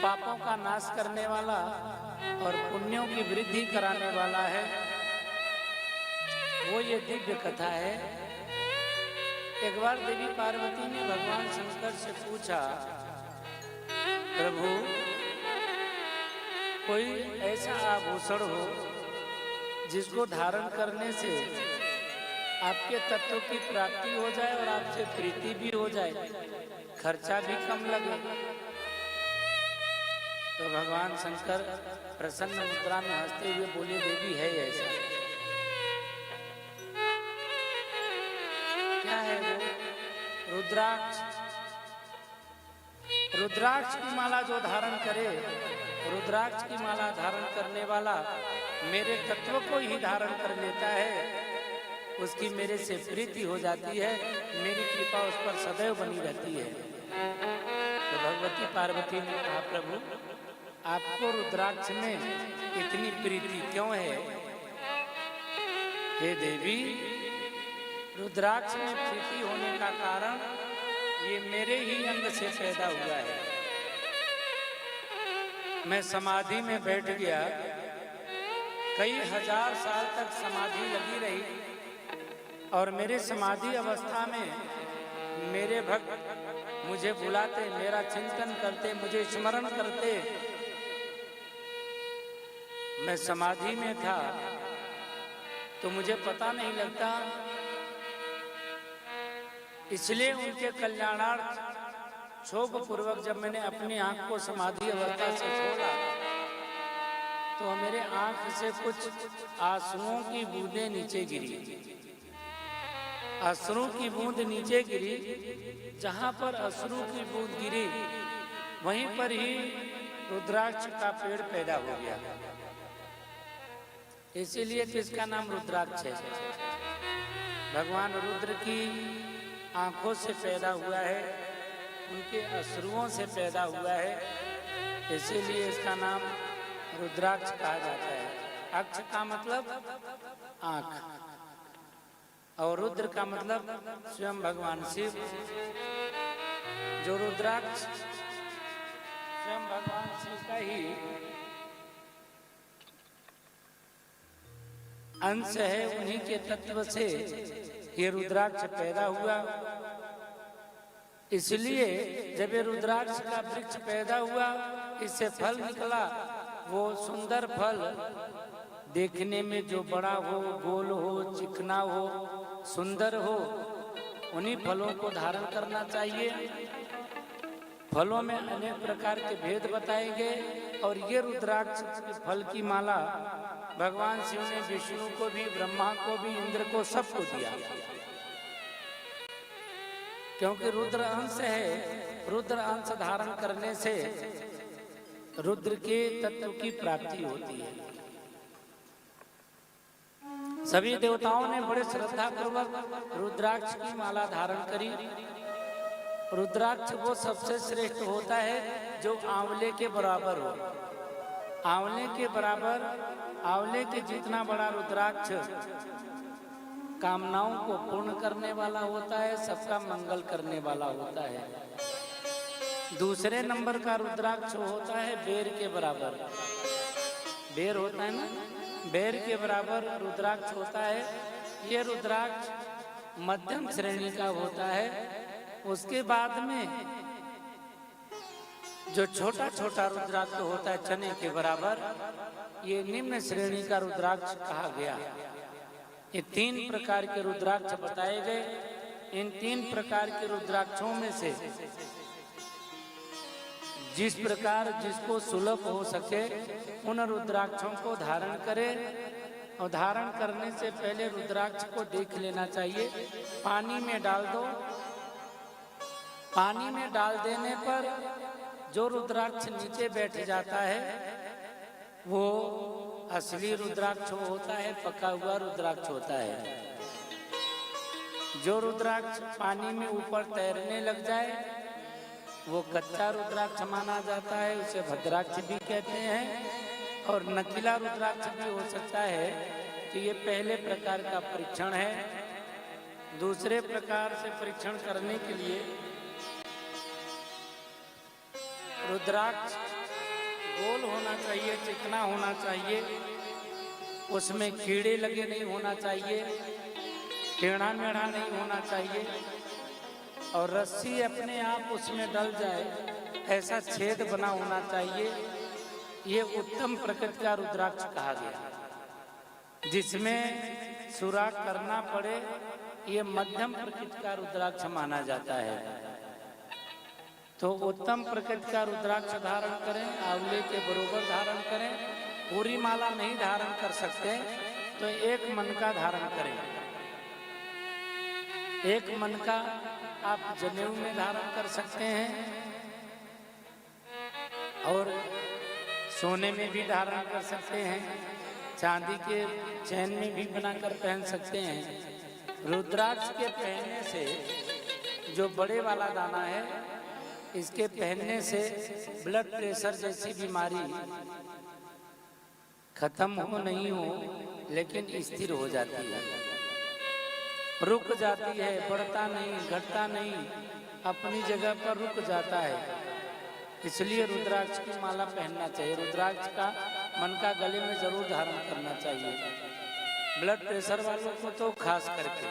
पापों का नाश करने वाला और पुण्यों की वृद्धि कराने वाला है, वो ये दिव्य कथा है। एक बार देवी पार्वती ने भगवान शंकर से पूछा, प्रभु कोई ऐसा आभूषण हो जिसको धारण करने से आपके तत्व की प्राप्ति हो जाए और आपसे प्रीति भी हो जाए, खर्चा भी कम लगे। तो भगवान शंकर प्रसन्न मुद्रा में हंसते हुए बोले, देवी है ऐसा। क्या है वो? रुद्राक्ष। रुद्राक्ष की माला जो धारण करे, रुद्राक्ष की माला धारण करने वाला मेरे तत्व को ही धारण कर लेता है, उसकी मेरे से प्रीति हो जाती है, मेरी कृपा उस पर सदैव बनी रहती है। तो भगवती पार्वती ने कहा, प्रभु आपको रुद्राक्ष में इतनी प्रीति क्यों है? हे देवी, रुद्राक्ष में प्रीति होने का कारण ये मेरे ही अंग से पैदा हुआ है। मैं समाधि में बैठ गया, कई हजार साल तक समाधि लगी रही, और मेरे समाधि अवस्था में मेरे भक्त मुझे बुलाते, मेरा चिंतन करते, मुझे स्मरण करते। मैं समाधि में था तो मुझे पता नहीं लगता, इसलिए उनके कल्याणार्थ क्षोभ पूर्वक जब मैंने अपनी आंख को समाधि अवस्था से छोड़ा तो मेरे आंख से कुछ आंसुओं की बूंदें नीचे गिरी। अश्रु की बूंद नीचे गिरी, जहां पर अश्रु की बूंद गिरी वहीं पर ही रुद्राक्ष का पेड़ पैदा हो गया। इसीलिए किसका नाम रुद्राक्ष है? भगवान रुद्र की आंखों से पैदा हुआ है, उनके अश्रुओं से पैदा हुआ है, इसीलिए इसका नाम रुद्राक्ष कहा जाता है। अक्ष का मतलब आंख और रुद्र का मतलब स्वयं भगवान शिव। जो रुद्राक्ष स्वयं भगवान शिव का ही अंश है, उन्हीं के तत्व से ये रुद्राक्ष पैदा हुआ। इसलिए जब ये रुद्राक्ष का वृक्ष पैदा हुआ, इससे फल निकला, वो सुंदर फल देखने में जो बड़ा हो, गोल हो, चिकना हो, सुंदर हो, उन्हीं फलों को धारण करना चाहिए। फलों में अनेक प्रकार के भेद बताए गए, और ये रुद्राक्ष के फल की माला भगवान शिव ने विष्णु को भी, ब्रह्मा को भी, इंद्र को, सबको दिया, क्योंकि रुद्र अंश है। रुद्र अंश धारण करने से रुद्र के तत्व की प्राप्ति होती है। सभी देवताओं ने बड़े श्रद्धा पूर्वक रुद्राक्ष की माला धारण करी। रुद्राक्ष वो सबसे श्रेष्ठ होता है जो आंवले के बराबर हो। आंवले के बराबर, आंवले के जितना बड़ा रुद्राक्ष कामनाओं को पूर्ण करने वाला होता है, सबका मंगल करने वाला होता है। दूसरे नंबर का रुद्राक्ष होता है बेर के बराबर। बेर होता है ना, बेर के बराबर रुद्राक्ष होता है। ये रुद्राक्ष मध्यम श्रेणी का होता है। उसके बाद में जो छोटा छोटा रुद्राक्ष होता है चने के बराबर, ये निम्न श्रेणी का रुद्राक्ष कहा गया। ये 3 प्रकार के रुद्राक्ष बताए गए। इन 3 प्रकार के रुद्राक्षों में से जिस प्रकार जिसको सुलभ हो सके उन रुद्राक्षों को धारण करे, और धारण करने से पहले रुद्राक्ष को देख लेना चाहिए। पानी में डाल दो, पानी में डाल देने पर जो रुद्राक्ष नीचे बैठ जाता है वो असली रुद्राक्ष होता है, पका हुआ रुद्राक्ष होता है। जो रुद्राक्ष पानी में ऊपर तैरने लग जाए वो कच्चा रुद्राक्ष माना जाता है, उसे भद्राक्ष भी कहते हैं, और नकीला रुद्राक्ष भी हो सकता है। तो ये पहले प्रकार का परीक्षण है। दूसरे प्रकार से परीक्षण करने के लिए रुद्राक्ष गोल होना चाहिए, चिकना होना चाहिए, उसमें कीड़े लगे नहीं होना चाहिए, टेढ़ा मेढ़ा नहीं होना चाहिए, और रस्सी अपने आप उसमें डल जाए ऐसा छेद बना होना चाहिए। ये उत्तम प्रकृति का रुद्राक्ष कहा गया। जिसमें सुराग करना पड़े ये मध्यम प्रकृति का रुद्राक्ष माना जाता है। तो उत्तम प्रकृति का रुद्राक्ष धारण करें, आंवले के बरोबर धारण करें। पूरी माला नहीं धारण कर सकते तो एक मन का धारण करें। एक मन का आप जनेऊ में धारण कर सकते हैं और सोने में भी धारण कर सकते हैं, चांदी के चैन में भी बनाकर पहन सकते हैं। रुद्राक्ष के पहनने से जो बड़े वाला दाना है, इसके पहनने से ब्लड प्रेशर जैसी बीमारी खत्म हो नहीं हो लेकिन स्थिर हो जाती है, रुक जाती है, बढ़ता नहीं, घटता नहीं, अपनी जगह पर रुक जाता है। इसलिए रुद्राक्ष की माला पहनना चाहिए। रुद्राक्ष का मन का गले में जरूर धारण करना चाहिए, ब्लड प्रेशर वालों को तो खास करके।